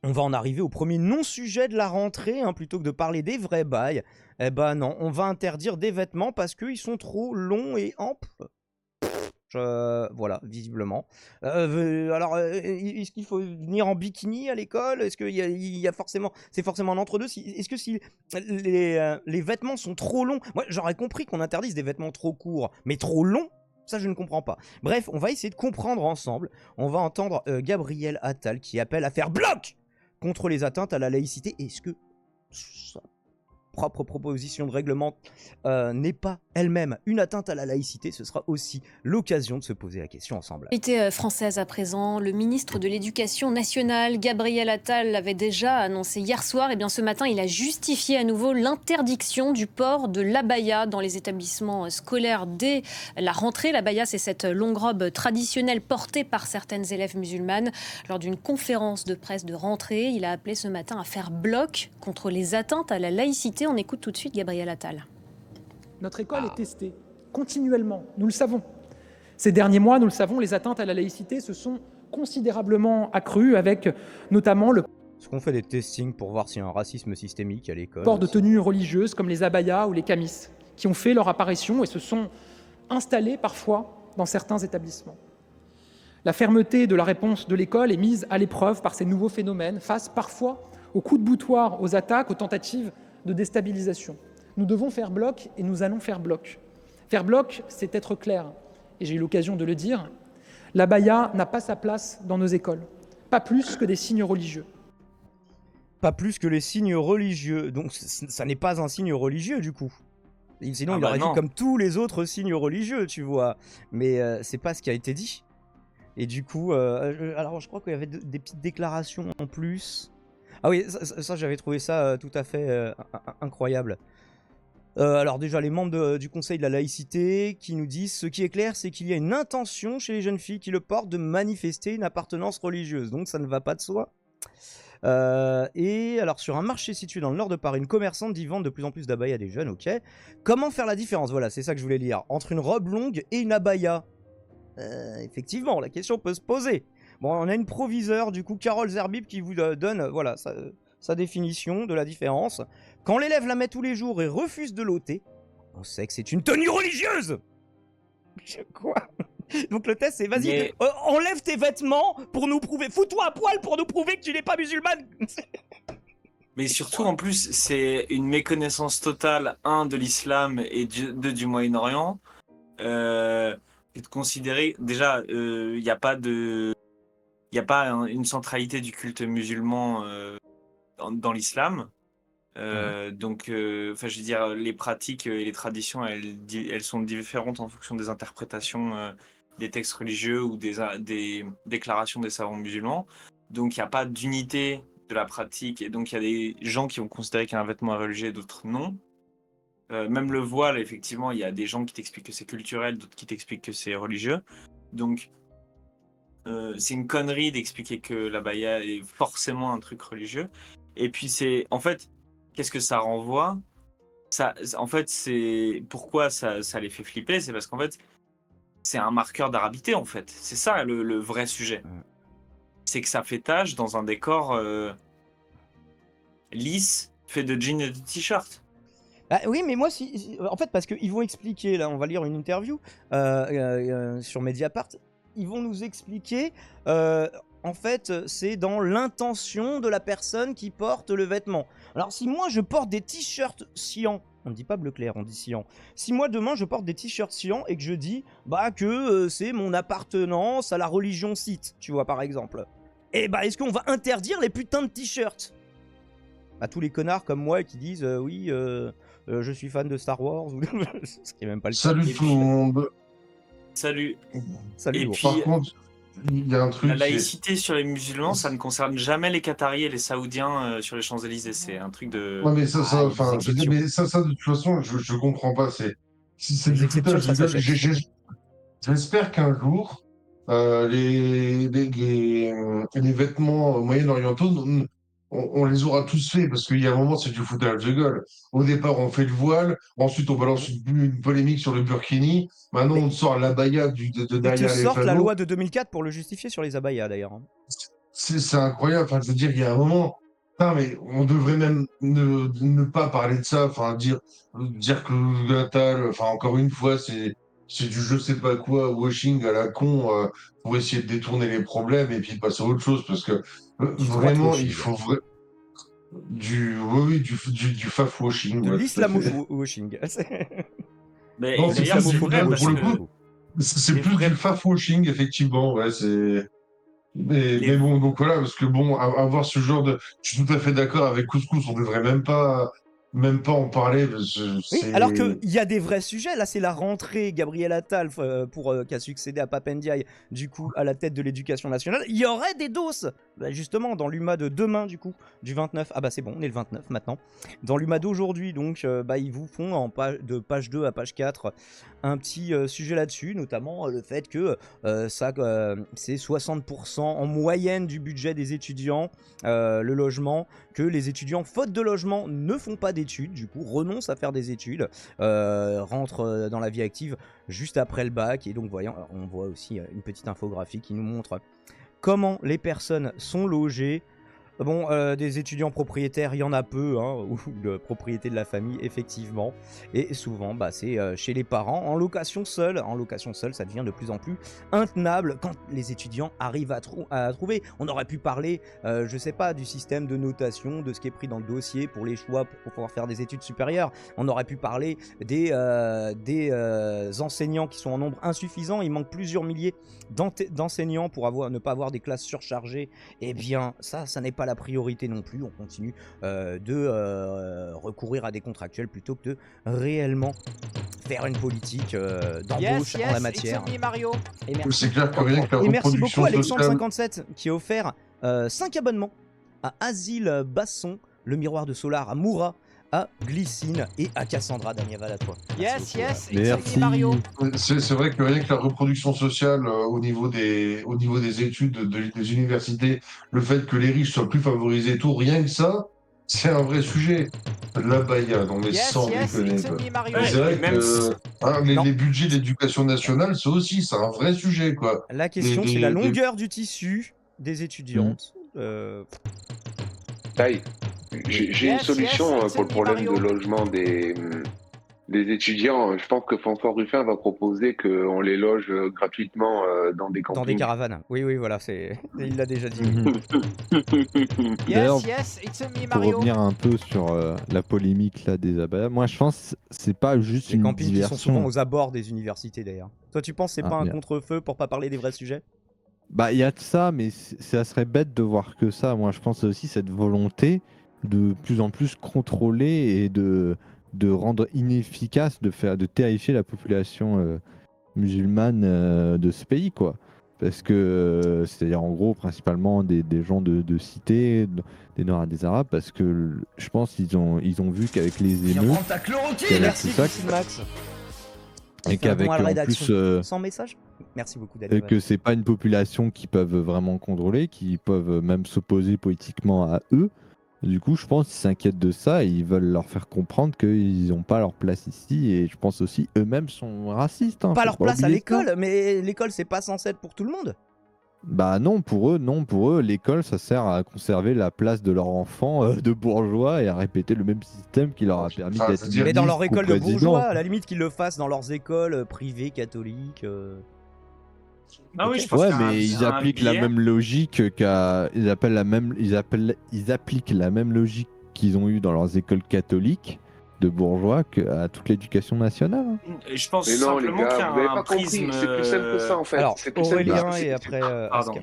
On va en arriver au premier non-sujet de la rentrée, hein, plutôt que de parler des vrais bails. Eh ben non, on va interdire des vêtements parce qu'ils sont trop longs et amples. Voilà, visiblement. Alors, est-ce qu'il faut venir en bikini à l'école? Est-ce qu'il y a forcément, c'est forcément un entre-deux? Est-ce que si les vêtements sont trop longs, moi j'aurais compris qu'on interdise des vêtements trop courts, mais trop longs, ça je ne comprends pas. Bref, on va essayer de comprendre ensemble. On va entendre Gabriel Attal qui appelle à faire bloc contre les atteintes à la laïcité. Est-ce que sa propre proposition de règlement n'est pas elle-même une atteinte à la laïcité? Ce sera aussi l'occasion de se poser la question ensemble. Actualité française à présent, le ministre de l'Éducation nationale, Gabriel Attal, l'avait déjà annoncé hier soir. Et bien ce matin, il a justifié à nouveau l'interdiction du port de l'abaya dans les établissements scolaires dès la rentrée. L'abaya, c'est cette longue robe traditionnelle portée par certaines élèves musulmanes. Lors d'une conférence de presse de rentrée, il a appelé ce matin à faire bloc contre les atteintes à la laïcité. On écoute tout de suite Gabriel Attal. Notre école est testée continuellement, nous le savons. Ces derniers mois, nous le savons, les atteintes à la laïcité se sont considérablement accrues, avec notamment le Est-ce qu'on fait des testings pour voir s'il y a un racisme systémique à l'école? port de tenues religieuses comme les abayas ou les camis, qui ont fait leur apparition et se sont installés parfois dans certains établissements. La fermeté de la réponse de l'école est mise à l'épreuve par ces nouveaux phénomènes, face parfois aux coups de boutoir, aux attaques, aux tentatives de déstabilisation. Nous devons faire bloc et nous allons faire bloc. Faire bloc, c'est être clair. Et j'ai eu l'occasion de le dire, l'abaya n'a pas sa place dans nos écoles, pas plus que des signes religieux. Pas plus que les signes religieux, donc ça n'est pas un signe religieux du coup. Et sinon il aurait dit comme tous les autres signes religieux, tu vois. Mais c'est pas ce qui a été dit. Et du coup, alors je crois qu'il y avait des petites déclarations en plus. Ah oui, ça j'avais trouvé ça tout à fait incroyable. Alors déjà, les membres du Conseil de la laïcité qui nous disent: ce qui est clair, c'est qu'il y a une intention chez les jeunes filles qui le portent de manifester une appartenance religieuse. Donc ça ne va pas de soi. Et alors, sur un marché situé dans le nord de Paris, une commerçante dit vendre de plus en plus d'abaya à des jeunes, ok. Comment faire la différence? Voilà, c'est ça que je voulais lire. Entre une robe longue et une abaya. Effectivement, la question peut se poser. Bon, on a une proviseure, du coup, Carole Zerbib, qui vous donne voilà, sa définition de la différence. Quand l'élève la met tous les jours et refuse de l'ôter, on sait que c'est une tenue religieuse. Quoi? Donc le test c'est vas-y, enlève tes vêtements pour nous prouver, fous-toi à poil pour nous prouver que tu n'es pas musulmane. Mais surtout en plus c'est une méconnaissance totale, de l'islam et du Moyen-Orient. Et de considérer déjà il n'y a pas une centralité du culte musulman dans l'islam. Donc, je veux dire, les pratiques et les traditions, elles sont différentes en fonction des interprétations des textes religieux ou des déclarations des savants musulmans. Donc, il n'y a pas d'unité de la pratique. Et donc, il y a des gens qui vont considérer qu'un vêtement est religieux et d'autres non. Même le voile, effectivement, il y a des gens qui t'expliquent que c'est culturel, d'autres qui t'expliquent que c'est religieux. Donc, c'est une connerie d'expliquer que l'abaya est forcément un truc religieux. Et puis, en fait, qu'est-ce que ça renvoie? En fait, c'est pourquoi ça les fait flipper, c'est parce qu'en fait, c'est un marqueur d'arabité, en fait. C'est ça le vrai sujet. C'est que ça fait tache dans un décor lisse, fait de jeans et de t-shirts. Bah oui, mais moi, en fait, parce qu'ils vont expliquer, là, on va lire une interview sur Mediapart, ils vont nous expliquer, en fait, c'est dans l'intention de la personne qui porte le vêtement. Alors, si moi, je porte des t-shirts cyan, on ne dit pas bleu clair, on dit cyan. Si moi, demain, je porte des t-shirts cyan et que je dis que c'est mon appartenance à la religion scythe, tu vois, par exemple, eh bah, est-ce qu'on va interdire les putains de t-shirts? À tous les connards comme moi qui disent oui, je suis fan de Star Wars, ce qui est même pas le cas. Salut tout le monde. Salut. Salut. Et puis, par contre, il y a un truc. La laïcité sur les musulmans, ça ne concerne jamais les Qataris et les Saoudiens sur les Champs-Élysées. C'est un truc de. Ouais, mais ça, enfin, des je dis, mais ça, de toute façon, je comprends pas. C'est Les du exceptions, foutage ça de gueule. s'achète. J'espère qu'un jour, les vêtements moyen-orientaux, on les aura tous faits, parce qu'il y a un moment, c'est du foutage de gueule. Au départ, on fait le voile, ensuite, on balance une polémique sur le burkini, maintenant, on sort l'abaya de Ils te derrière les sortent la fanaux. loi de 2004 pour le justifier sur les abayas, d'ailleurs. c'est incroyable. Enfin, je veux dire, il y a un moment, putain, mais on devrait même ne pas parler de ça. Enfin, dire que Attal, enfin, encore une fois, c'est du je sais pas quoi, washing à la con, pour essayer de détourner les problèmes et puis passer à autre chose. Parce que Du droit vraiment, il washing. faut oui, du faf washing. De Ouais, tout à fait. washing. Mais Non, c'est d'ailleurs, plus, c'est vrai pour parce le que coup, c'est les plus vrais du faf washing, effectivement. Ouais, c'est. Mais les bon, donc voilà, parce que bon, avoir ce genre de. Je suis tout à fait d'accord avec Couscous, on devrait même pas en parler, parce que Oui, alors c'est. qu'il y a des vrais sujets. Là, c'est la rentrée Gabriel Attal qui a succédé à Papendiaï, du coup, à la tête de l'éducation nationale. Il y aurait des doses, bah, justement, dans l'UMA de demain, du coup, du 29. Ah bah c'est bon, on est le 29 maintenant. Dans l'UMA d'aujourd'hui, donc, bah, ils vous font de page 2 à page 4 un petit sujet là-dessus, notamment le fait que c'est 60% en moyenne du budget des étudiants, le logement, que les étudiants, faute de logement, ne font pas d'études, du coup renoncent à faire des études, rentrent dans la vie active juste après le bac. Et donc on voit aussi une petite infographie qui nous montre comment les personnes sont logées. Bon, des étudiants propriétaires, il y en a peu, hein, ou de propriété de la famille, effectivement. Et souvent, bah, c'est chez les parents, en location seule. En location seule, ça devient de plus en plus intenable quand les étudiants arrivent à trouver. On aurait pu parler, je sais pas, du système de notation, de ce qui est pris dans le dossier pour les choix pour pouvoir faire des études supérieures. On aurait pu parler des enseignants qui sont en nombre insuffisant. Il manque plusieurs milliers d'enseignants pour ne pas avoir des classes surchargées. Eh bien, ça n'est pas la priorité non plus. On continue de recourir à des contractuels plutôt que de réellement faire une politique d'embauche en la matière. Mario. Et merci. C'est clair que rien que la Et merci beaucoup reproduction sociale. Alexandre57 qui a offert 5 abonnements à Asile Basson, le miroir de Solar, à Moura, à Glycine et à Cassandra. Daniel, à toi. Merci Mario. C'est vrai que rien que la reproduction sociale au niveau des études des universités, le fait que les riches soient plus favorisés, tout, rien que ça, c'est un vrai sujet. La baya, non mais sans déconner. Quoi. Mario. Et c'est vrai même que les budgets d'éducation nationale, c'est un vrai sujet. Quoi. La question, c'est la Des- longueur du tissu des étudiantes. Taille, j'ai une solution pour le problème de logement des étudiants. Je pense que François Ruffin va proposer qu'on les loge gratuitement dans des Dans des campings. caravanes. Oui, voilà, il l'a déjà dit. Oui. D'ailleurs, pour revenir un peu sur la polémique là des abayas, moi je pense que c'est pas juste Les une campings qui sont souvent diversion. aux abords des universités d'ailleurs. Toi, tu penses que c'est pas un Merde. contre-feu pour pas parler des vrais sujets? Bah il y a de ça, mais ça serait bête de voir que ça. Moi je pense aussi cette volonté de plus en plus contrôler et de rendre inefficace, de terrifier la population musulmane de ce pays, quoi. Parce que c'est-à-dire en gros principalement des gens de cité, des Noirs et des Arabes, parce que je pense qu'ils ont vu qu'avec les émeutes, qu'avec Merci, tout ça, Christine Max. et qu'avec à la en rédaction. plus Sans message. Merci beaucoup, Daniel. que c'est pas une population qui peuvent vraiment contrôler, qui peuvent même s'opposer politiquement à eux. Du coup, je pense qu'ils s'inquiètent de ça et ils veulent leur faire comprendre qu'ils n'ont pas leur place ici. Et je pense aussi eux-mêmes sont racistes. Hein, Pas faut leur place à oublier ça. l'école, mais l'école c'est pas censé être pour tout le monde. Bah non, pour eux, l'école, ça sert à conserver la place de leur enfant de bourgeois et à répéter le même système qui leur a permis Enfin, d'être c'est-à-dire- Mais dans leur ministre ou école de président. bourgeois, à la limite qu'ils le fassent dans leurs écoles privées, catholiques. Ah oui, je pense Ouais, qu'il y a mais ils un appliquent la biais. même logique ils appliquent la même logique qu'ils ont eu dans leurs écoles catholiques de bourgeois à toute l'éducation nationale. Hein. Je pense Mais non, les simplement qu'il y gars, a vous n'avez un pas compris. prisme. C'est plus simple que ça, en fait. Alors, C'est plus simple que Aurélien ça. et après Pardon. Aska.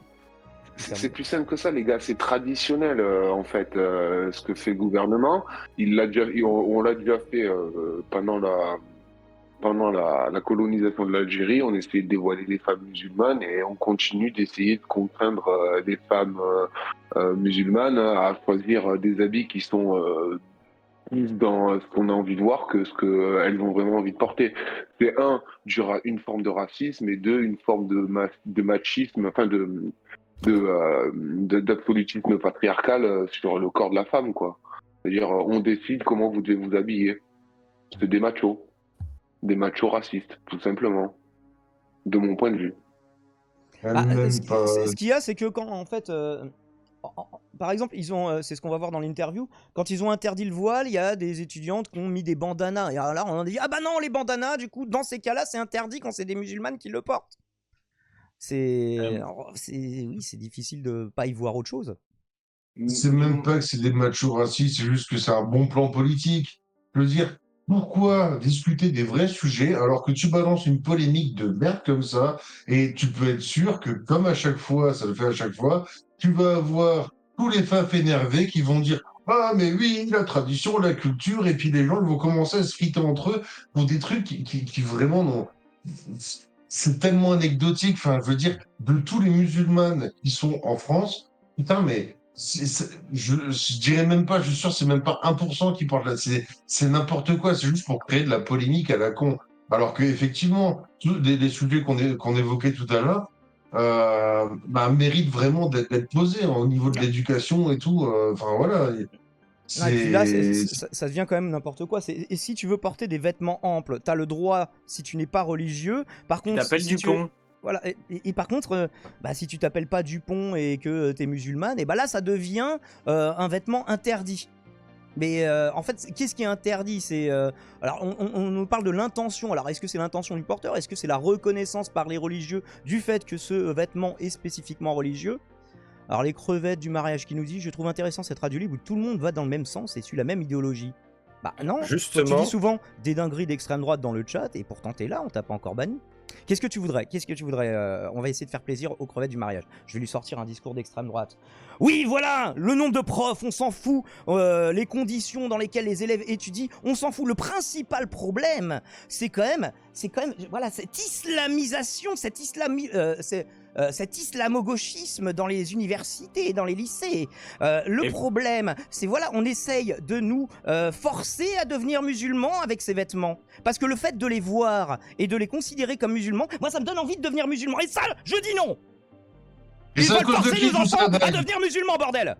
C'est plus simple que ça, les gars. C'est traditionnel, en fait, ce que fait le gouvernement. On l'a déjà fait pendant la colonisation de l'Algérie. On essayait de dévoiler les femmes musulmanes et on continue d'essayer de contraindre les femmes musulmanes à choisir des habits qui sont plus dans ce qu'on a envie de voir que ce qu'elles ont vraiment envie de porter. C'est une forme de racisme et deux, une forme de machisme, enfin d'absolutisme patriarcal sur le corps de la femme, quoi. C'est-à-dire, on décide comment vous devez vous habiller. C'est des machos racistes, tout simplement, de mon point de vue. Bah, même ce pas- qu'il y a, c'est que quand en fait par exemple, c'est ce qu'on va voir dans l'interview, quand ils ont interdit le voile, il y a des étudiantes qui ont mis des bandanas. Et alors là, on a dit, ah bah non, les bandanas, du coup, dans ces cas-là, c'est interdit quand c'est des musulmanes qui le portent. Oui, c'est difficile de pas y voir autre chose. C'est même pas que c'est des machos racistes, c'est juste que c'est un bon plan politique. Je veux dire, pourquoi discuter des vrais sujets alors que tu balances une polémique de merde comme ça et tu peux être sûr que, comme à chaque fois, ça le fait à chaque fois, tu vas avoir tous les fafs énervés qui vont dire ah, mais oui, la tradition, la culture, et puis les gens ils vont commencer à se friter entre eux pour des trucs qui vraiment n'ont. C'est tellement anecdotique. Enfin, je veux dire, de tous les musulmanes qui sont en France, putain, mais je dirais même pas, je suis sûr, c'est même pas 1% qui porte là. C'est n'importe quoi. C'est juste pour créer de la polémique à la con. Alors que effectivement, tous les sujets qu'on évoquait tout à l'heure méritent vraiment d'être posés au niveau de l'éducation et tout. Enfin voilà. Et puis là, ça devient quand même n'importe quoi. Et si tu veux porter des vêtements amples, t'as le droit si tu n'es pas religieux. Par contre, t'appelles Dupont. Voilà. Et par contre, si tu t'appelles pas Dupont et que t'es musulmane, et bah là, ça devient un vêtement interdit. Mais en fait, qu'est-ce qui est interdit? Alors, on nous parle de l'intention. Alors, est-ce que c'est l'intention du porteur? Est-ce que c'est la reconnaissance par les religieux du fait que ce vêtement est spécifiquement religieux? Alors les crevettes du mariage qui nous dit « Je trouve intéressant cette radio libre où tout le monde va dans le même sens et suit la même idéologie. » Bah non, justement. Toi, tu dis souvent des dingueries d'extrême droite dans le chat et pourtant t'es là, on t'a pas encore banni. Qu'est-ce que tu voudrais? On va essayer de faire plaisir aux crevettes du mariage. Je vais lui sortir un discours d'extrême droite. Oui, voilà, le nombre de profs, on s'en fout. Les conditions dans lesquelles les élèves étudient, on s'en fout. Le principal problème, c'est quand même, voilà, cette islamisation, cet islamo-gauchisme dans les universités et dans les lycées. Le problème, c'est voilà, on essaye de nous forcer à devenir musulmans avec ces vêtements. Parce que le fait de les voir et de les considérer comme musulmans, moi ça me donne envie de devenir musulman. Et ça, je dis non. Ils veulent forcer nos enfants à devenir musulmans, bordel.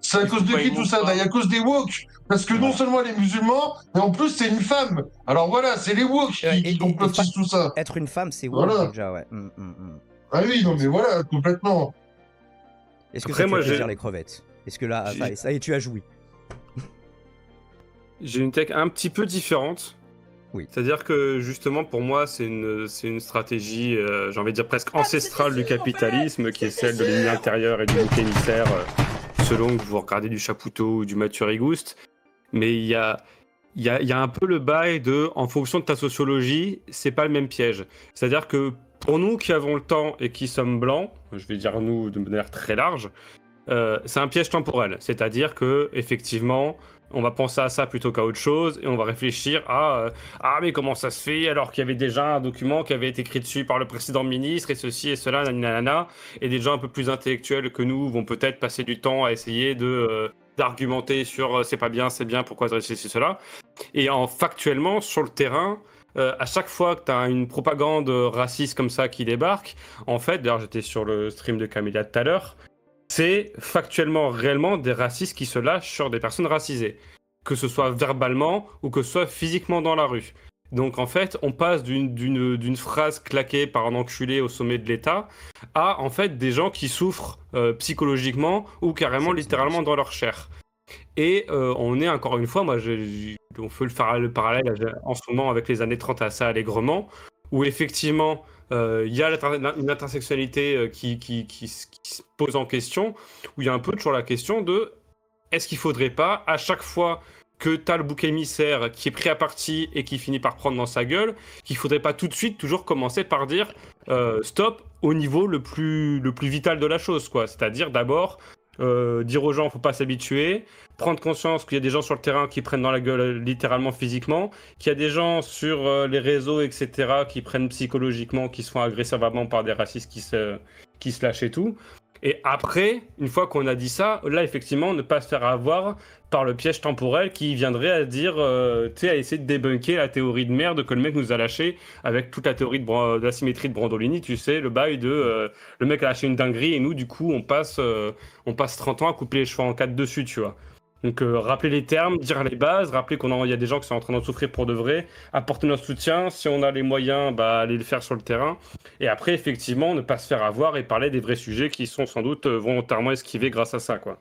C'est à cause de qui tout ça? À cause des woke. Parce que non seulement les musulmans, mais en plus c'est une femme. Alors voilà, c'est les woke qui complotissent tout ça. Être une femme, c'est woke voilà. déjà, ouais. Ah oui, non mais voilà, complètement. Est-ce que ça te fait plaisir les crevettes? Est-ce que là, ça y est, tu as joui? J'ai une tech un petit peu différente. Oui. C'est-à-dire que justement pour moi c'est une stratégie, j'ai envie de dire presque ancestrale du capitalisme, qui est celle de l'ennemi intérieur et du bouc émissaire, selon que vous regardez du Chapoutot ou du Mathieu Rigouste. Mais il y a un peu le bail de, en fonction de ta sociologie, c'est pas le même piège. C'est-à-dire que pour nous qui avons le temps et qui sommes blancs, je vais dire nous de manière très large, c'est un piège temporel. C'est-à-dire que effectivement, on va penser à ça plutôt qu'à autre chose et on va réfléchir à mais comment ça se fait alors qu'il y avait déjà un document qui avait été écrit dessus par le précédent ministre et ceci et cela, nanana, et des gens un peu plus intellectuels que nous vont peut-être passer du temps à essayer d'argumenter sur c'est pas bien, c'est bien, pourquoi c'est cela. Et factuellement, sur le terrain, à chaque fois que tu as une propagande raciste comme ça qui débarque, en fait, d'ailleurs j'étais sur le stream de Camélia tout à l'heure, c'est factuellement, réellement des racistes qui se lâchent sur des personnes racisées, que ce soit verbalement ou que ce soit physiquement dans la rue. Donc en fait, on passe d'une phrase claquée par un enculé au sommet de l'État à en fait des gens qui souffrent psychologiquement ou carrément littéralement dans leur chair. Et on est encore une fois, on peut le parallèle en ce moment avec les années 30 assez allègrement, où effectivement il y a une intersectionnalité qui se pose en question, où il y a un peu toujours la question de est-ce qu'il ne faudrait pas, à chaque fois que tu as le bouc émissaire qui est pris à partie et qui finit par prendre dans sa gueule, qu'il ne faudrait pas tout de suite toujours commencer par dire stop au niveau le plus vital de la chose, quoi. C'est-à-dire d'abord dire aux gens il ne faut pas s'habituer, prendre conscience qu'il y a des gens sur le terrain qui prennent dans la gueule littéralement physiquement, qu'il y a des gens sur les réseaux etc qui prennent psychologiquement, qui se font agresser verbalement par des racistes qui se lâchent et tout. Et après, une fois qu'on a dit ça, là effectivement ne pas se faire avoir par le piège temporel qui viendrait à dire, tu sais, à essayer de débunker la théorie de merde que le mec nous a lâché avec toute la théorie de la symétrie de Brandolini, tu sais, le bail de le mec a lâché une dinguerie et nous du coup on passe 30 ans à couper les cheveux en quatre dessus, tu vois. Donc rappeler les termes, dire les bases, rappeler qu'il y a des gens qui sont en train d'en souffrir pour de vrai, apporter notre soutien, si on a les moyens, aller le faire sur le terrain. Et après, effectivement, ne pas se faire avoir et parler des vrais sujets qui sont sans doute volontairement esquivés grâce à ça, quoi.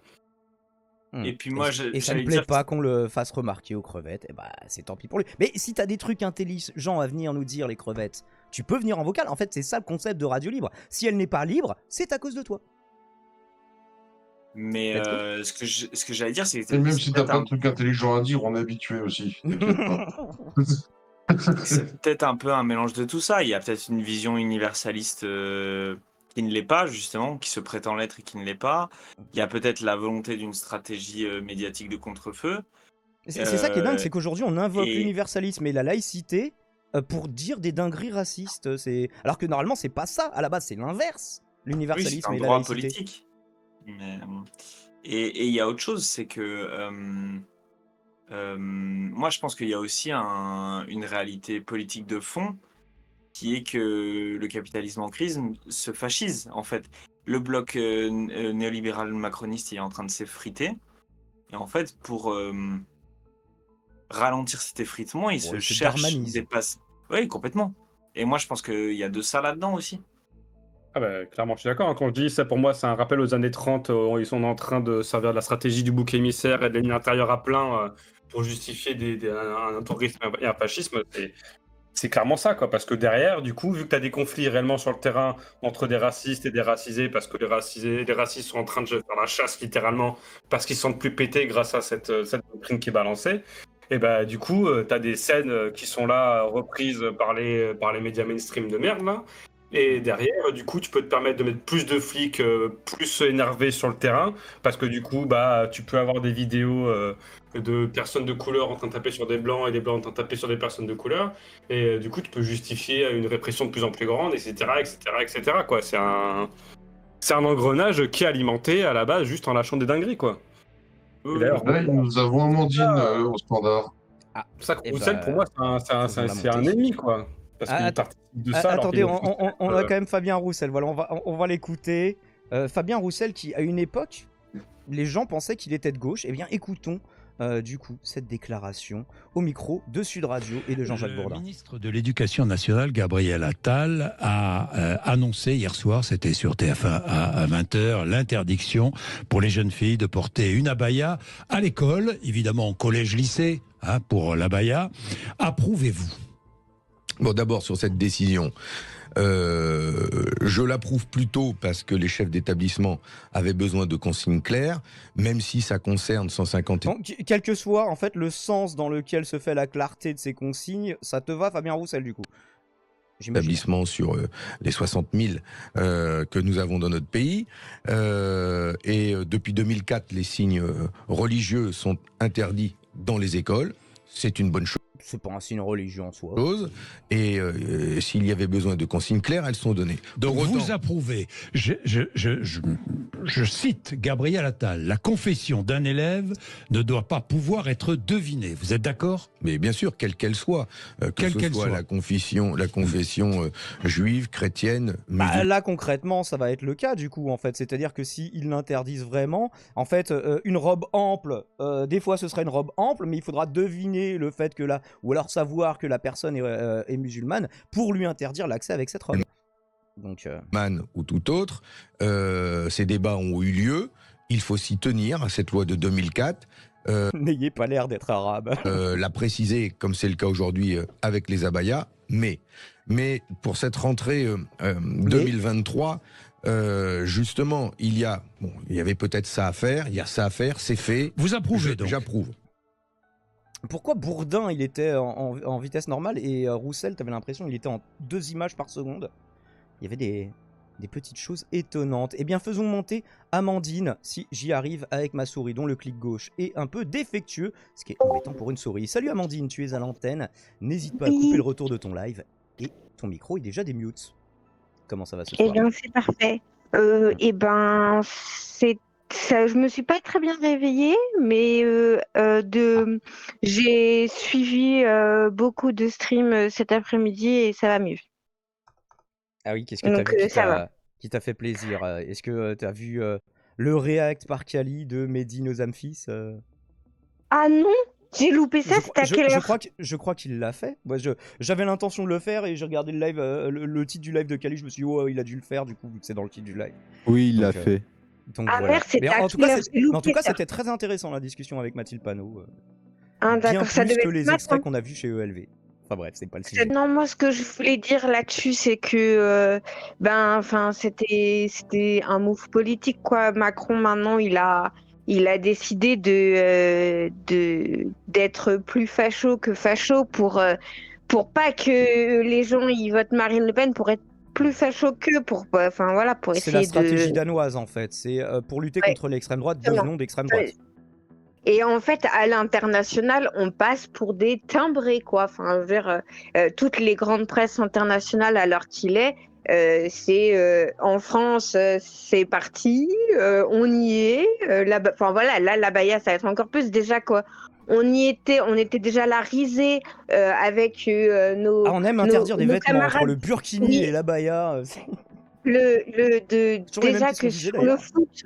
Et puis moi, et ça ne plaît pas qu'on le fasse remarquer aux crevettes, et bah c'est tant pis pour lui. Mais si t'as des trucs intelligents à venir nous dire, les crevettes, tu peux venir en vocal. En fait, c'est ça le concept de Radio Libre. Si elle n'est pas libre, c'est à cause de toi. Mais ce que j'allais dire, c'est que Et même si t'as pas de trucs intelligents à dire, on est habitué aussi. T'inquiète pas. c'est peut-être un peu un mélange de tout ça. Il y a peut-être une vision universaliste qui ne l'est pas, justement, qui se prétend l'être et qui ne l'est pas. Il y a peut-être la volonté d'une stratégie médiatique de contre-feu. C'est ça qui est dingue, c'est qu'aujourd'hui on invoque et- l'universalisme et la laïcité pour dire des dingueries racistes. Alors que normalement c'est pas ça, à la base c'est l'inverse, Oui, c'est l'universalisme un et la droit laïcité. politique. Mais, et il y a autre chose, c'est que moi je pense qu'il y a aussi une réalité politique de fond qui est que le capitalisme en crise se fascise en fait. Le bloc néolibéral macroniste il est en train de s'effriter. Et en fait, pour ralentir cet effritement, il se il se cherche darmanise. des passes. Oui, complètement. Et moi, je pense qu'il y a de ça là-dedans aussi. Ah bah, clairement, je suis d'accord. Quand je dis ça, pour moi, c'est un rappel aux années 30. Ils sont en train de servir de la stratégie du bouc émissaire et de l'ennemi intérieur à plein pour justifier un tourisme et un fascisme. C'est clairement ça, quoi. Parce que derrière, du coup, vu que tu as des conflits réellement sur le terrain entre des racistes et des racisés, parce que les racistes sont en train de faire la chasse, littéralement, parce qu'ils se sentent plus pétés grâce à cette doctrine qui est balancée, et bah, du coup, tu as des scènes qui sont là, reprises par les médias mainstream de merde, là. Et derrière, du coup, tu peux te permettre de mettre plus de flics, plus énervés sur le terrain, parce que du coup, tu peux avoir des vidéos de personnes de couleur en train de taper sur des blancs et des blancs en train de taper sur des personnes de couleur. Et du coup, tu peux justifier une répression de plus en plus grande, etc., etc., etc., quoi. C'est un engrenage qui est alimenté à la base juste en lâchant des dingueries, quoi. Et d'ailleurs, Là, nous avons Amandine au standard. ça, Eh Roussel, bah, pour moi, faisons la c'est un montée. ennemi, quoi. Parce qu'il participe de ça. alors Attendez, qu'il est on a quand même Fabien Roussel. Voilà, on va l'écouter. Fabien Roussel, qui à une époque, les gens pensaient qu'il était de gauche. Eh bien, écoutons du coup cette déclaration au micro de Sud Radio et de Jean-Jacques Bourdin. Le ministre de l'Éducation nationale, Gabriel Attal, a annoncé hier soir, c'était sur TF1 à 20h, l'interdiction pour les jeunes filles de porter une abaya à l'école, évidemment au collège-lycée, pour l'abaya. Approuvez-vous? Bon, d'abord, sur cette décision, je l'approuve plutôt parce que les chefs d'établissement avaient besoin de consignes claires, même si ça concerne 150... Donc, quel que soit en fait le sens dans lequel se fait la clarté de ces consignes, ça te va, Fabien Roussel, du coup? établissements sur les 60 000 que nous avons dans notre pays. Et depuis 2004, les signes religieux sont interdits dans les écoles. C'est une bonne chose. C'est pas un signe religieux en soi. Et s'il y avait besoin de consignes claires, elles sont données. Donc vous approuvez. Je cite Gabriel Attal. La confession d'un élève ne doit pas pouvoir être devinée. Vous êtes d'accord? Mais bien sûr, quelle qu'elle soit. Que ce soit la confession juive, chrétienne, musulmane. Là, concrètement, ça va être le cas, du coup, en fait. C'est-à-dire que s'ils l'interdisent vraiment, en fait, une robe ample, des fois, ce serait une robe ample, mais il faudra deviner le fait que ou alors savoir que la personne est musulmane pour lui interdire l'accès avec cette robe. Donc, ou tout autre, ces débats ont eu lieu. Il faut s'y tenir à cette loi de 2004. N'ayez pas l'air d'être arabe. La préciser, comme c'est le cas aujourd'hui avec les abayas, mais pour cette rentrée 2023, justement, il y avait peut-être ça à faire, il y a ça à faire, c'est fait. Vous approuvez donc? J'approuve. Pourquoi Bourdin, il était en vitesse normale et Roussel, t'avais l'impression il était en 2 images par seconde? Il y avait des petites choses étonnantes. Eh bien, faisons monter Amandine, si j'y arrive avec ma souris, dont le clic gauche est un peu défectueux, ce qui est embêtant pour une souris. Salut Amandine, tu es à l'antenne. N'hésite pas à couper le retour de ton live. Et ton micro est déjà des mutes. Comment ça va ce soir? Eh bien, c'est parfait. Eh ben, ça, je me suis pas très bien réveillée, mais j'ai suivi beaucoup de streams cet après-midi et ça va mieux. Ah oui, qu'est-ce que tu as vu qui t'a fait plaisir? Est-ce que tu as vu le react par Kali de Mehdi Nozamfis Ah non, j'ai loupé ça, c'était à quelle heure? Je crois qu'il l'a fait. Moi, j'avais l'intention de le faire et j'ai regardé le live, le titre du live de Kali, je me suis dit, oh, il a dû le faire du coup, vu que c'est dans le titre du live. Oui, il l'a fait. Donc, Ah voilà. merde, c'était Mais à en tout quelle cas, heure? J'ai loupé ça. c'était très intéressant la discussion avec Mathilde Panot. Ah Bien d'accord, ça plus devait que être les matin. extraits qu'on a vus chez ELV. Enfin bref, c'est pas le sujet. Non, moi, ce que je voulais dire là-dessus, c'est que, enfin, c'était un move politique, quoi. Macron, maintenant, il a décidé d'être plus facho que facho pour pas que les gens ils votent Marine Le Pen, pour être plus facho qu'eux, enfin voilà, pour C'est la essayer stratégie de. danoise en fait. C'est pour lutter Ouais, contre l'extrême droite, exactement. devenons d'extrême droite. Et en fait, à l'international, on passe pour des timbrés, quoi. Enfin, je veux dire, toutes les grandes presses internationales, à l'heure qu'il est, c'est en France, c'est parti, on y est. Enfin voilà, là, l'abaya, ça va être encore plus déjà, quoi. On était déjà là risés avec nos. Ah, on aime interdire des nos vêtements entre camarades. le burkini Oui, et l'abaya. déjà Toujours les mêmes que qui sont visés sur le d'ailleurs. foot.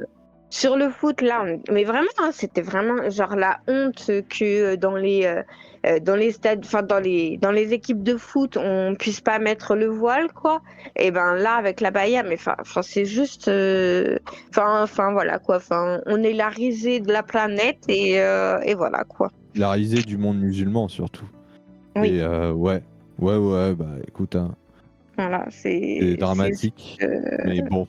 Sur le foot, là, mais vraiment, hein, c'était vraiment genre la honte que dans les stades, enfin dans les équipes de foot, on puisse pas mettre le voile, quoi. Et ben là, avec la Baïa, mais enfin, c'est juste, enfin voilà quoi. Enfin, on est la risée de la planète et voilà quoi. La risée du monde musulman surtout. Oui. Et ouais, bah écoute, hein, Voilà, c'est dramatique. Mais bon,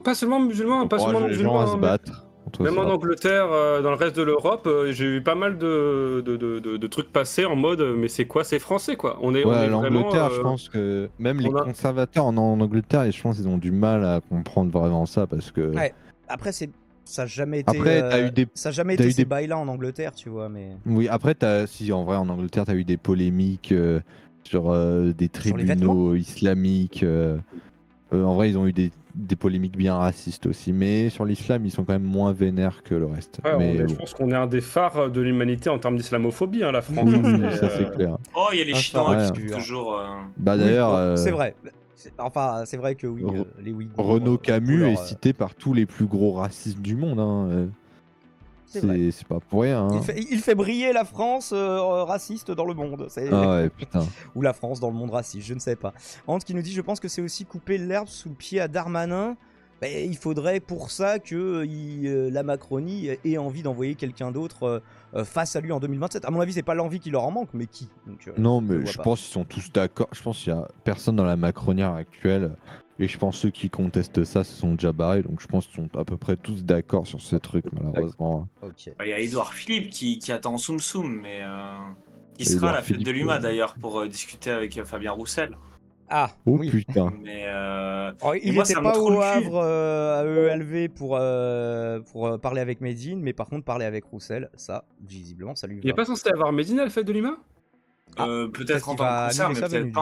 Pas seulement musulmans, pas seulement les gens à se musulmans. battre. Même en Angleterre, dans le reste de l'Europe, j'ai eu pas mal de trucs passer en mode mais c'est quoi, c'est français quoi. On est l'Angleterre, vraiment. je pense que même les conservateurs en Angleterre, je pense qu'ils ont du mal à comprendre vraiment ça parce que. Ouais. Après, ça n'a jamais été. Après, t'as eu des. Ça n'a jamais été ces bails-là en Angleterre, tu vois, mais. Oui, après, si en vrai en Angleterre, t'as eu des polémiques sur des tribunaux islamiques. En vrai, ils ont eu des polémiques bien racistes aussi, mais sur l'islam, ils sont quand même moins vénères que le reste. Ouais, mais je pense qu'on est un des phares de l'humanité en termes d'islamophobie, hein, la France. Ça c'est clair. Oh, il y a les Chinois qui sont toujours. Bah d'ailleurs, c'est vrai. Enfin, c'est vrai que oui, les Ouïghours. Renaud Camus est cité par tous les plus gros racistes du monde. Hein. C'est pas pour rien. Hein. Il fait briller la France raciste dans le monde. Ah ouais, putain. Ou la France dans le monde raciste, je ne sais pas. Ant qui nous dit, je pense que c'est aussi couper l'herbe sous le pied à Darmanin. Bah, il faudrait pour ça que la Macronie ait envie d'envoyer quelqu'un d'autre face à lui en 2027. À mon avis, c'est pas l'envie qui leur en manque, mais qui donc, non, mais je pense qu'ils sont tous d'accord. Je pense qu'il y a personne dans la Macronie actuelle. Et je pense que ceux qui contestent ça se sont déjà barrés, donc je pense qu'ils sont à peu près tous d'accord sur ce truc, malheureusement. Il y a Édouard Philippe qui attend Soum Soum, mais qui sera à la fête de l'UMA d'ailleurs pour discuter avec Fabien Roussel. Ah, oh oui. Putain. Mais il n'était pas au Havre à ELV pour parler avec Medine, mais par contre parler avec Roussel, ça, visiblement, ça lui va. Il n'est pas censé avoir Medine à la fête de l'UMA peut-être en tant que concert, mais peut-être pas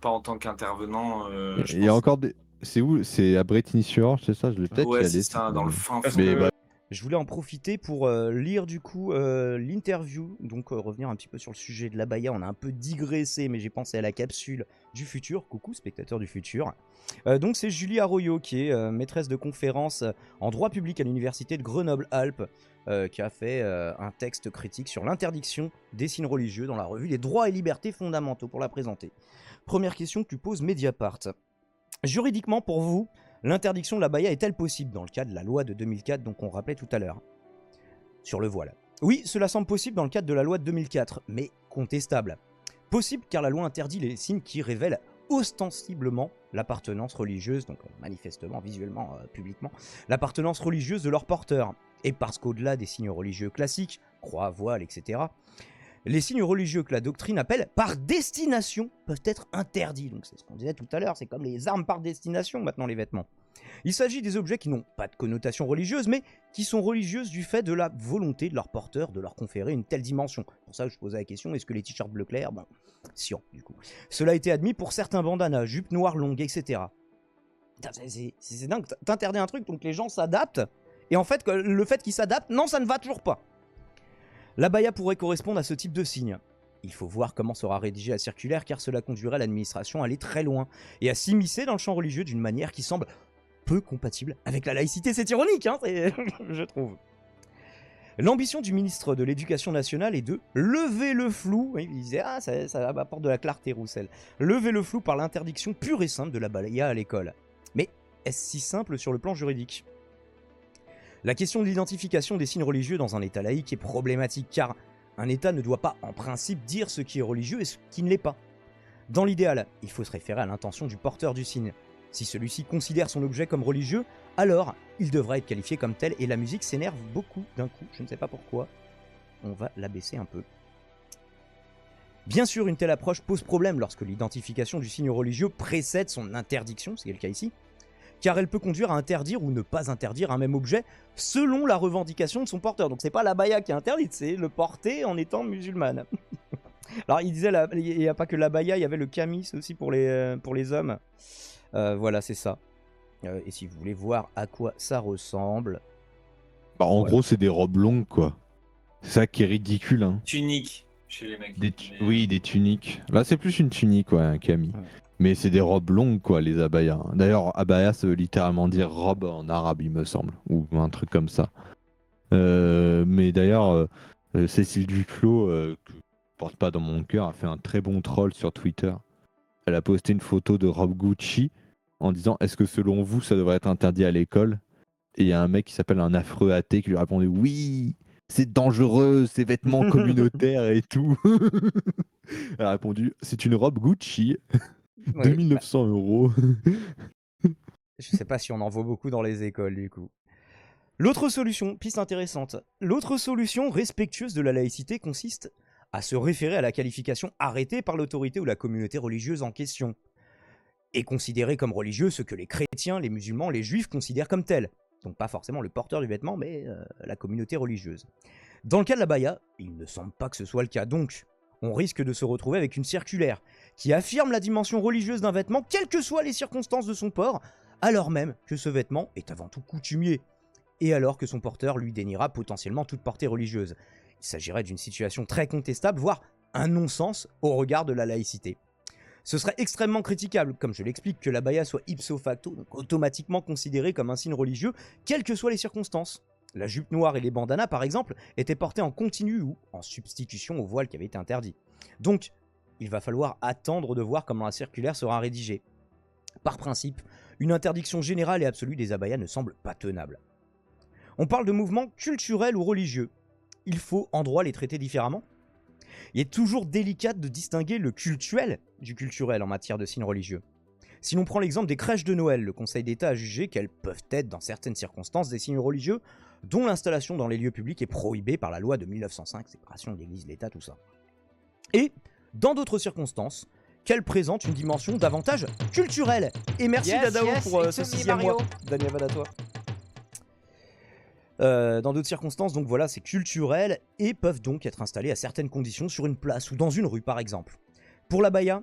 en tant qu'intervenant. Il y a encore des. C'est où? C'est à Bretigny-sur-Orge, c'est ça? Je l'ai peut-être ouais, c'est ça, dans le fin fond. Je voulais en profiter pour lire du coup l'interview, donc revenir un petit peu sur le sujet de l'abaya. On a un peu digressé, mais j'ai pensé à la capsule du futur. Coucou spectateurs du futur. Donc c'est Julie Arroyo qui est maîtresse de conférence en droit public à l'université de Grenoble-Alpes, qui a fait un texte critique sur l'interdiction des signes religieux dans la revue Les droits et libertés fondamentaux, pour la présenter. Première question que lui pose Mediapart. Juridiquement, pour vous, l'interdiction de l'abaya est-elle possible dans le cadre de la loi de 2004, donc on rappelait tout à l'heure, sur le voile? Oui, cela semble possible dans le cadre de la loi de 2004, mais contestable. Possible car la loi interdit les signes qui révèlent ostensiblement l'appartenance religieuse, donc manifestement, visuellement, publiquement, l'appartenance religieuse de leur porteur. Et parce qu'au-delà des signes religieux classiques, croix, voile, etc., les signes religieux que la doctrine appelle par destination peuvent être interdits. Donc c'est ce qu'on disait tout à l'heure, c'est comme les armes par destination maintenant, les vêtements. Il s'agit des objets qui n'ont pas de connotation religieuse, mais qui sont religieuses du fait de la volonté de leur porteur de leur conférer une telle dimension. Pour ça, je posais la question, est-ce que les t-shirts bleu clair, bon, sciant du coup. Cela a été admis pour certains bandanas, jupes noires longues, etc. C'est dingue, t'interdis un truc, donc les gens s'adaptent, et en fait, le fait qu'ils s'adaptent, non, ça ne va toujours pas. L'abaya pourrait correspondre à ce type de signe. Il faut voir comment sera rédigée la circulaire, car cela conduirait l'administration à aller très loin et à s'immiscer dans le champ religieux d'une manière qui semble peu compatible avec la laïcité. C'est ironique, hein, je trouve. L'ambition du ministre de l'Éducation nationale est de lever le flou. Il disait ça apporte de la clarté, Roussel. Lever le flou par l'interdiction pure et simple de l'abaya à l'école. Mais est-ce si simple sur le plan juridique? La question de l'identification des signes religieux dans un État laïque est problématique car un État ne doit pas en principe dire ce qui est religieux et ce qui ne l'est pas. Dans l'idéal, il faut se référer à l'intention du porteur du signe. Si celui-ci considère son objet comme religieux, alors il devrait être qualifié comme tel et la musique s'énerve beaucoup d'un coup, je ne sais pas pourquoi. On va la baisser un peu. Bien sûr, une telle approche pose problème lorsque l'identification du signe religieux précède son interdiction, c'est le cas ici, car elle peut conduire à interdire ou ne pas interdire un même objet selon la revendication de son porteur. Donc c'est pas l'abaya qui est interdite, c'est le porter en étant musulmane. Alors il disait, il n'y a pas que l'abaya, il y avait le camis aussi pour les hommes. Voilà, c'est ça. Et si vous voulez voir à quoi ça ressemble... Bah, en gros, c'est des robes longues, quoi. C'est ça qui est ridicule, hein. Tunique chez les mecs. Oui, des tuniques. Là, c'est plus une tunique, ouais, un camis. Ouais. Mais c'est des robes longues, quoi, les abayas. D'ailleurs, abaya, ça veut littéralement dire robe en arabe, il me semble. Ou un truc comme ça. Mais d'ailleurs, Cécile Duclos, que je porte pas dans mon cœur, a fait un très bon troll sur Twitter. Elle a posté une photo de robe Gucci en disant « Est-ce que selon vous, ça devrait être interdit à l'école ?» Et il y a un mec qui s'appelle un affreux athée qui lui a répondu « Oui, c'est dangereux, ces vêtements communautaires et tout. » Elle a répondu « C'est une robe Gucci, oui, 2900 €. » Je sais pas si on en voit beaucoup dans les écoles du coup. L'autre solution, piste intéressante, l'autre solution respectueuse de la laïcité consiste à se référer à la qualification arrêtée par l'autorité ou la communauté religieuse en question, et considérer comme religieux ce que les chrétiens, les musulmans, les juifs considèrent comme tel. Donc pas forcément le porteur du vêtement, mais la communauté religieuse. Dans le cas de l'abaya, il ne semble pas que ce soit le cas, donc on risque de se retrouver avec une circulaire qui affirme la dimension religieuse d'un vêtement, quelles que soient les circonstances de son port, alors même que ce vêtement est avant tout coutumier, et alors que son porteur lui déniera potentiellement toute portée religieuse. Il s'agirait d'une situation très contestable, voire un non-sens au regard de la laïcité. Ce serait extrêmement critiquable, comme je l'explique, que l'abaya soit ipso facto, donc automatiquement considérée comme un signe religieux, quelles que soient les circonstances. La jupe noire et les bandanas, par exemple, étaient portées en continu ou en substitution au voile qui avait été interdit. Donc, il va falloir attendre de voir comment la circulaire sera rédigée. Par principe, une interdiction générale et absolue des abayas ne semble pas tenable. On parle de mouvements culturels ou religieux. Il faut en droit les traiter différemment. Il est toujours délicat de distinguer le cultuel du culturel en matière de signes religieux. Si l'on prend l'exemple des crèches de Noël, le Conseil d'État a jugé qu'elles peuvent être dans certaines circonstances des signes religieux dont l'installation dans les lieux publics est prohibée par la loi de 1905, séparation de l'Église, l'État, tout ça. Et, dans d'autres circonstances, qu'elles présentent une dimension davantage culturelle. Et merci Dadao pour ce 6e mois. Daniel Vadatoire. Dans d'autres circonstances, donc voilà, c'est culturel et peuvent donc être installés à certaines conditions sur une place ou dans une rue par exemple. Pour l'abaya,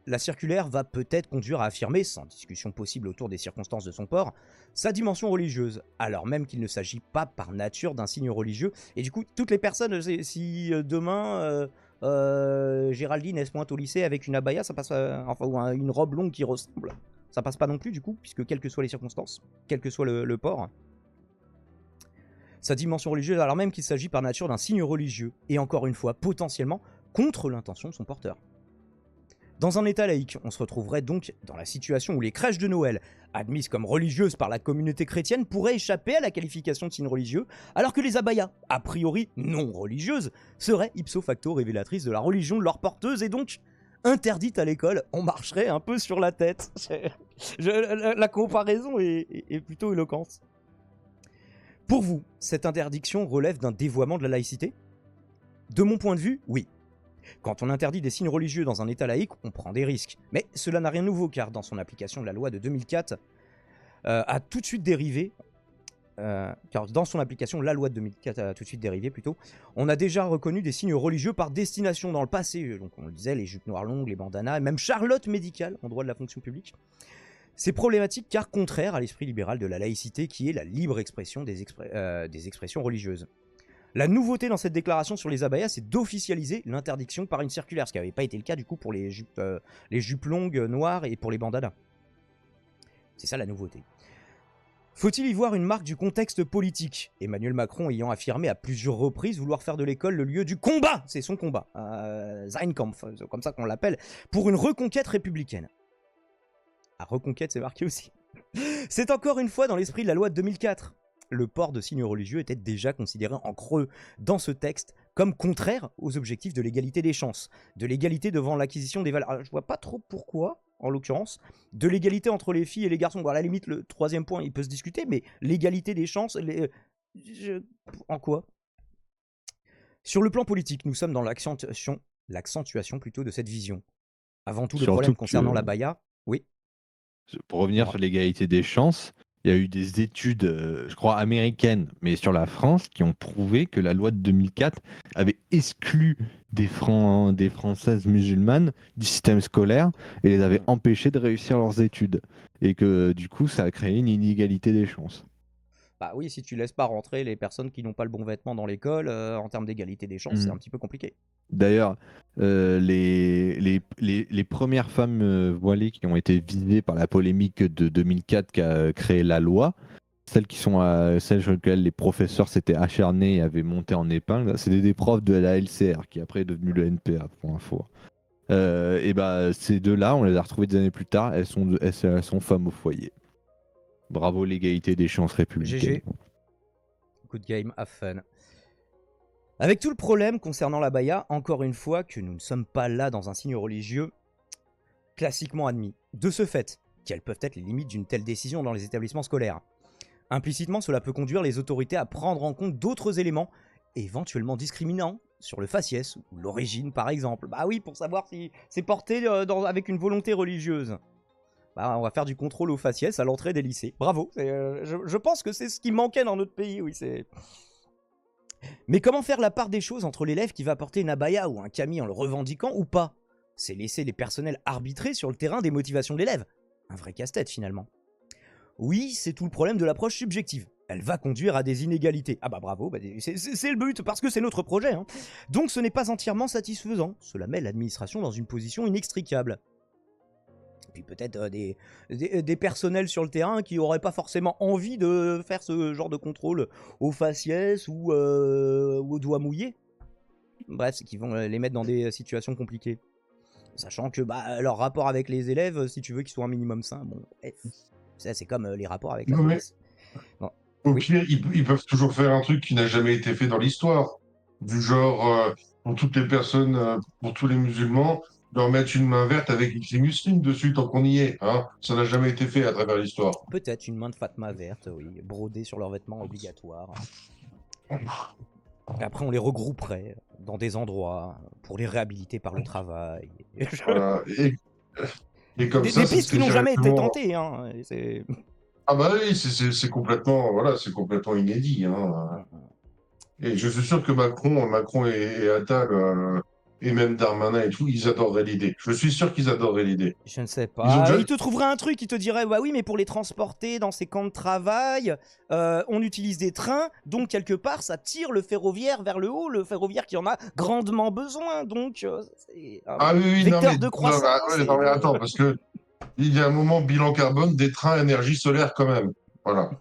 la circulaire va peut-être conduire à affirmer, sans discussion possible autour des circonstances de son port, sa dimension religieuse, alors même qu'il ne s'agit pas par nature d'un signe religieux. Et du coup, toutes les personnes, si demain Géraldine elle se pointe au lycée avec une abaya, ça passe, enfin, ou une robe longue qui ressemble, ça passe pas non plus du coup, puisque quelles que soient les circonstances, quel que soit le port, sa dimension religieuse, alors même qu'il s'agit par nature d'un signe religieux, et encore une fois, potentiellement, contre l'intention de son porteur. Dans un état laïque, on se retrouverait donc dans la situation où les crèches de Noël, admises comme religieuses par la communauté chrétienne, pourraient échapper à la qualification de signe religieux, alors que les abayas, a priori non religieuses, seraient ipso facto révélatrices de la religion de leur porteuse, et donc interdites à l'école. On marcherait un peu sur la tête. La comparaison est plutôt éloquente. Pour vous, cette interdiction relève d'un dévoiement de la laïcité? De mon point de vue, oui. Quand on interdit des signes religieux dans un état laïque, on prend des risques. Mais cela n'a rien de nouveau, car dans son application de la loi de 2004, a tout de suite dérivé, on a déjà reconnu des signes religieux par destination dans le passé. Donc on le disait, les jupes noires longues, les bandanas, même Charlotte médicale en droit de la fonction publique. C'est problématique car contraire à l'esprit libéral de la laïcité qui est la libre expression des expressions religieuses. La nouveauté dans cette déclaration sur les abayas, c'est d'officialiser l'interdiction par une circulaire, ce qui n'avait pas été le cas du coup pour les jupes longues noires et pour les bandanas. C'est ça la nouveauté. Faut-il y voir une marque du contexte politique? Emmanuel Macron ayant affirmé à plusieurs reprises vouloir faire de l'école le lieu du combat, c'est son combat, sein Kampf, c'est comme ça qu'on l'appelle, pour une reconquête républicaine. Ah, reconquête, c'est marqué aussi. C'est encore une fois dans l'esprit de la loi de 2004. Le port de signes religieux était déjà considéré en creux dans ce texte comme contraire aux objectifs de l'égalité des chances, de l'égalité devant l'acquisition des valeurs. Alors, je vois pas trop pourquoi, en l'occurrence, de l'égalité entre les filles et les garçons. Bon, à la limite, le troisième point, il peut se discuter, mais l'égalité des chances, en quoi? Sur le plan politique, nous sommes dans l'accentuation plutôt de cette vision. Avant tout, le Surtout problème concernant que, l'abaya, oui. pour revenir sur l'égalité des chances, il y a eu des études, je crois, américaines, mais sur la France, qui ont prouvé que la loi de 2004 avait exclu des Françaises musulmanes du système scolaire et les avait empêchées de réussir leurs études. Et que du coup, ça a créé une inégalité des chances. Bah oui, si tu laisses pas rentrer les personnes qui n'ont pas le bon vêtement dans l'école, en termes d'égalité des chances, c'est un petit peu compliqué. D'ailleurs, les premières femmes voilées qui ont été visées par la polémique de 2004 qui a créé la loi, celles sur lesquelles les professeurs s'étaient acharnés et avaient monté en épingle, c'était des profs de la LCR qui après est devenu le NPA, pour info. Et bah, ces deux-là, on les a retrouvées des années plus tard, elles sont femmes au foyer. Bravo l'égalité des chances républicaines. GG. Good game, have fun. Avec tout le problème concernant l'abaya, encore une fois que nous ne sommes pas là dans un signe religieux classiquement admis. De ce fait, quelles peuvent être les limites d'une telle décision dans les établissements scolaires? Implicitement, cela peut conduire les autorités à prendre en compte d'autres éléments éventuellement discriminants sur le faciès ou l'origine par exemple. Bah oui, pour savoir si c'est porté avec une volonté religieuse. Bah, on va faire du contrôle au faciès à l'entrée des lycées. Bravo, je pense que c'est ce qui manquait dans notre pays, oui, c'est... Mais comment faire la part des choses entre l'élève qui va porter une abaya ou un camis en le revendiquant ou pas? C'est laisser les personnels arbitrer sur le terrain des motivations de l'élève. Un vrai casse-tête finalement. Oui, c'est tout le problème de l'approche subjective. Elle va conduire à des inégalités. Ah bah bravo, c'est le but, parce que c'est notre projet. Hein. Donc ce n'est pas entièrement satisfaisant. Cela met l'administration dans une position inextricable. Puis peut-être des personnels sur le terrain qui n'auraient pas forcément envie de faire ce genre de contrôle au faciès ou au doigt mouillé. Bref, c'est qu'ils vont les mettre dans des situations compliquées. Sachant que leur rapport avec les élèves, si tu veux qu'ils soient un minimum sain, bon, c'est comme les rapports avec la police. Non. Au pire, ils peuvent toujours faire un truc qui n'a jamais été fait dans l'histoire. Du genre, pour toutes les personnes, pour tous les musulmans, leur mettre une main verte avec écrit musulmane dessus tant qu'on y est. Hein. Ça n'a jamais été fait à travers l'histoire. Peut-être une main de Fatma verte, oui, brodée sur leurs vêtements obligatoires. Et après, on les regrouperait dans des endroits pour les réhabiliter par le travail. Voilà. Et comme ça, des pistes qui n'ont jamais été tentées. Hein. Ah bah oui, c'est complètement, voilà, c'est complètement inédit. Hein. Et je suis sûr que Macron et Attal, et même Darmanin et tout, ils adoreraient l'idée. Je suis sûr qu'ils adoreraient l'idée. Je ne sais pas. Ils te trouveraient un truc, ils te diraient, bah oui, mais pour les transporter dans ces camps de travail, on utilise des trains, donc quelque part, ça tire le ferroviaire vers le haut, le ferroviaire qui en a grandement besoin, donc c'est un vecteur de croissance. Non, mais attends, parce que il y a un moment, bilan carbone, des trains énergie solaire quand même. Voilà.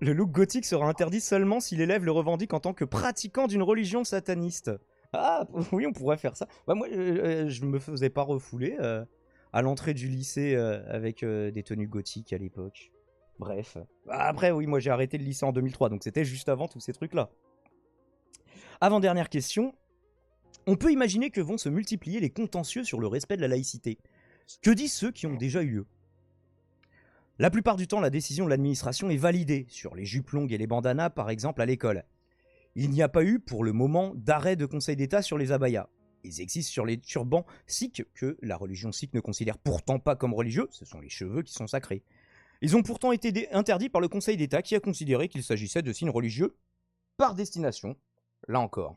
Le look gothique sera interdit seulement si l'élève le revendique en tant que pratiquant d'une religion sataniste. Ah oui, on pourrait faire ça. Bah, moi, je me faisais pas refouler à l'entrée du lycée avec des tenues gothiques à l'époque. Bref. Après, oui, moi j'ai arrêté le lycée en 2003, donc c'était juste avant tous ces trucs-là. Avant-dernière question. On peut imaginer que vont se multiplier les contentieux sur le respect de la laïcité. Que disent ceux qui ont déjà eu lieu? La plupart du temps, la décision de l'administration est validée, sur les jupes longues et les bandanas, par exemple, à l'école. Il n'y a pas eu, pour le moment, d'arrêt de Conseil d'État sur les abayas. Ils existent sur les turbans sikhs, que la religion sikh ne considère pourtant pas comme religieux, ce sont les cheveux qui sont sacrés. Ils ont pourtant été interdits par le Conseil d'État, qui a considéré qu'il s'agissait de signes religieux par destination, là encore.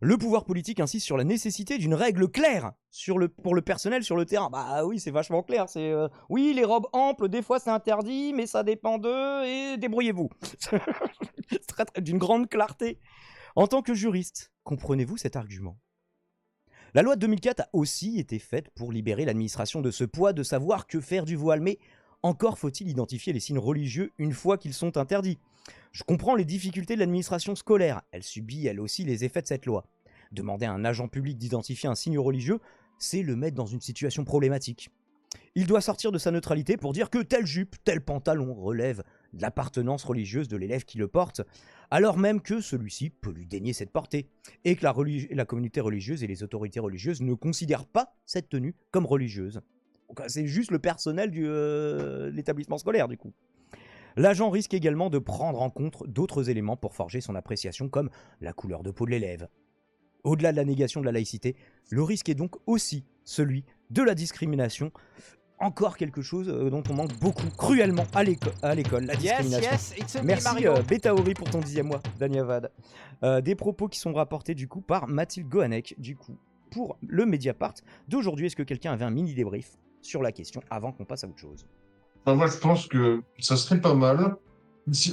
Le pouvoir politique insiste sur la nécessité d'une règle claire pour le personnel sur le terrain. Bah oui, c'est vachement clair. C'est oui, les robes amples, des fois c'est interdit, mais ça dépend d'eux et débrouillez-vous. D'une grande clarté. En tant que juriste, comprenez-vous cet argument? La loi de 2004 a aussi été faite pour libérer l'administration de ce poids de savoir que faire du voile. Mais Encore faut-il identifier les signes religieux une fois qu'ils sont interdits. Je comprends les difficultés de l'administration scolaire, elle subit elle aussi les effets de cette loi. Demander à un agent public d'identifier un signe religieux, c'est le mettre dans une situation problématique. Il doit sortir de sa neutralité pour dire que telle jupe, tel pantalon relève de l'appartenance religieuse de l'élève qui le porte, alors même que celui-ci peut lui dénier cette portée, et que la communauté religieuse et les autorités religieuses ne considèrent pas cette tenue comme religieuse. Donc, c'est juste le personnel de l'établissement scolaire du coup. L'agent risque également de prendre en compte d'autres éléments pour forger son appréciation comme la couleur de peau de l'élève. Au-delà de la négation de la laïcité, le risque est donc aussi celui de la discrimination. Encore quelque chose dont on manque beaucoup, cruellement, à l'école, la discrimination. Merci Betaori pour ton 10e mois, Danyavad. Des propos qui sont rapportés du coup par Mathilde Gohanek, du coup, pour le Mediapart d'aujourd'hui. Est-ce que quelqu'un avait un mini débrief sur la question avant qu'on passe à autre chose? Moi, je pense que ça serait pas mal.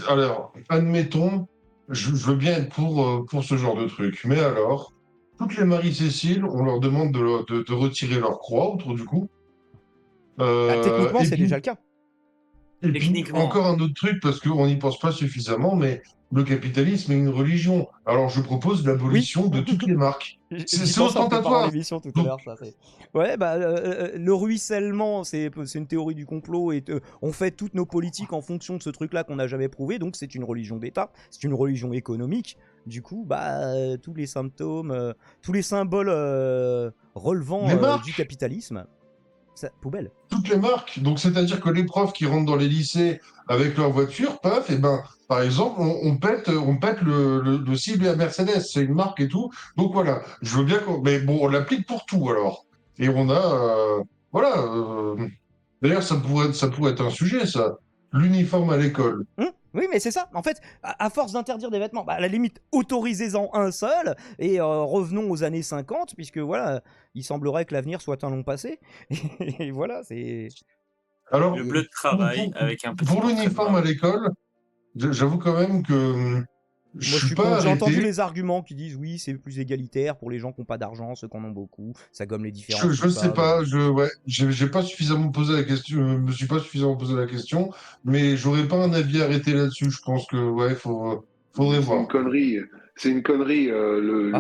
Alors, admettons, je veux bien être pour ce genre de truc, mais alors, toutes les Marie-Cécile, on leur demande de retirer leur croix autour du cou. Techniquement, c'est déjà le cas. Et puis, encore un autre truc, parce qu'on n'y pense pas suffisamment, mais le capitalisme est une religion. Alors, je propose l'abolition de toutes les marques. C'est ostentatoire. Tout à l'heure, ça, ouais, le ruissellement, c'est une théorie du complot, et on fait toutes nos politiques en fonction de ce truc-là qu'on n'a jamais prouvé, donc c'est une religion d'État, c'est une religion économique. Du coup, tous les symptômes, tous les symboles relevant du capitalisme, poubelle. Toutes les marques. Donc, c'est-à-dire que les profs qui rentrent dans les lycées avec leur voiture, paf, et par exemple, on pète le cible à Mercedes. C'est une marque et tout. Donc, voilà. Je veux bien mais bon, on l'applique pour tout, alors. Et on a... D'ailleurs, ça pourrait être un sujet, ça. L'uniforme à l'école. Oui, mais c'est ça. En fait, à force d'interdire des vêtements, à la limite, autorisez-en un seul et revenons aux années 50, puisque voilà, il semblerait que l'avenir soit un long passé. Et voilà, c'est. Alors, le bleu de travail avec un petit. Pour l'uniforme à l'école, j'avoue quand même que. J'ai entendu les arguments qui disent oui, c'est plus égalitaire pour les gens qui n'ont pas d'argent, ceux qui en ont beaucoup, ça gomme les différences. Je sais pas, j'ai pas suffisamment posé la question, je me suis pas suffisamment posé la question, mais j'aurais pas un avis arrêté là-dessus. Je pense que faudrait voir. C'est une connerie.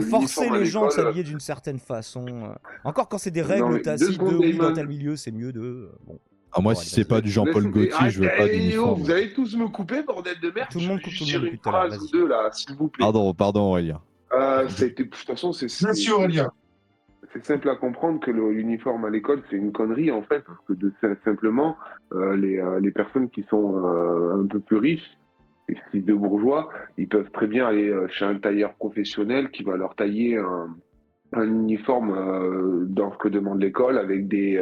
Forcer les gens à s'habiller d'une certaine façon. Encore quand c'est des règles tacites de oui, dans tel milieu, c'est mieux de. Bon. Moi, si c'est pas du Jean-Paul Gaultier, je veux pas d'uniforme. Vous allez tous me couper, bordel de merde. Tout le monde coupe tout le monde depuis tout à l'heure. Deux, là, s'il vous plaît. Pardon, Aurélien. De toute façon, Merci, Aurélien. C'est simple à comprendre que l'uniforme à l'école, c'est une connerie, en fait, parce que simplement, les personnes qui sont un peu plus riches, les styles de bourgeois, ils peuvent très bien aller chez un tailleur professionnel qui va leur tailler un uniforme dans ce que demande l'école avec des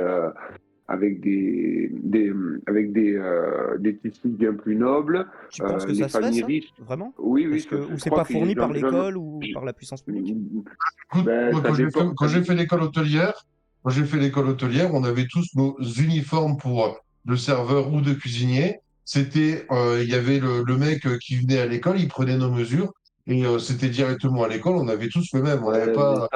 tissus bien plus nobles. Tu penses que ça se fait, ça riches. Vraiment? Oui. Ou c'est pas fourni par l'école ou par la puissance publique? Quand j'ai fait l'école hôtelière, on avait tous nos uniformes pour de serveur ou de cuisinier. C'était, il y avait le mec qui venait à l'école, il prenait nos mesures. Et c'était directement à l'école, on avait tous le même. On n'avait pas.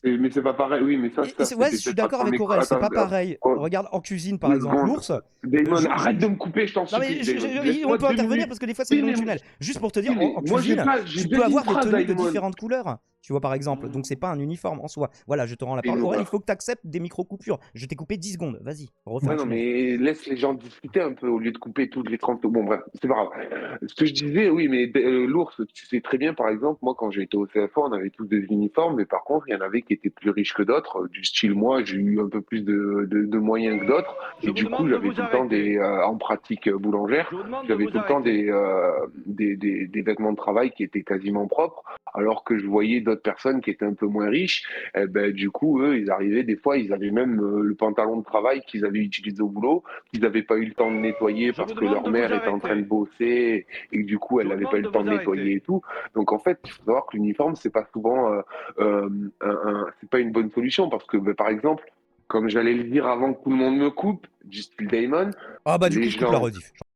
Mais c'est pas pareil, oui, mais ça. Ouais, je suis d'accord avec Aurel, c'est pas pareil. Regarde, en cuisine, par exemple, l'ours. Damon, arrête de me couper, je t'en supplie. Non, mais on peut intervenir parce que des fois, c'est longitudinal. Juste pour te dire, en cuisine, tu peux avoir des tenues de différentes couleurs. Tu vois, par exemple. Donc, c'est pas un uniforme en soi. Voilà, je te rends la parole. Aurel, il faut que tu acceptes des micro-coupures. Je t'ai coupé 10 secondes. Vas-y, refais. Non, mais laisse les gens discuter un peu au lieu de couper toutes les 30 secondes. Bon, bref, c'est pas grave. Ce que je disais, oui, mais l'ours, tu sais très bien, par exemple, moi, quand j'ai été au CFA, on avait tous des uniformes, mais par contre, il y en avait qui étaient plus riches que d'autres. Du style, moi, j'ai eu un peu plus de moyens que d'autres. Et du coup, j'avais tout le temps en pratique boulangère, j'avais tout le temps des vêtements de travail qui étaient quasiment propres, alors que je voyais d'autres personnes qui étaient un peu moins riches. Du coup, eux, ils arrivaient, des fois, ils avaient même le pantalon de travail qu'ils avaient utilisé au boulot, qu'ils n'avaient pas eu le temps de nettoyer parce que leur mère était en train de bosser et que du coup, elle n'avait pas eu le temps de nettoyer et tout. Donc, en fait, il faut savoir que l'uniforme, c'est pas souvent, c'est pas une bonne solution parce que, par exemple, comme j'allais le dire avant que tout le monde me coupe, du style Damon. Du coup, je coupe la rediff.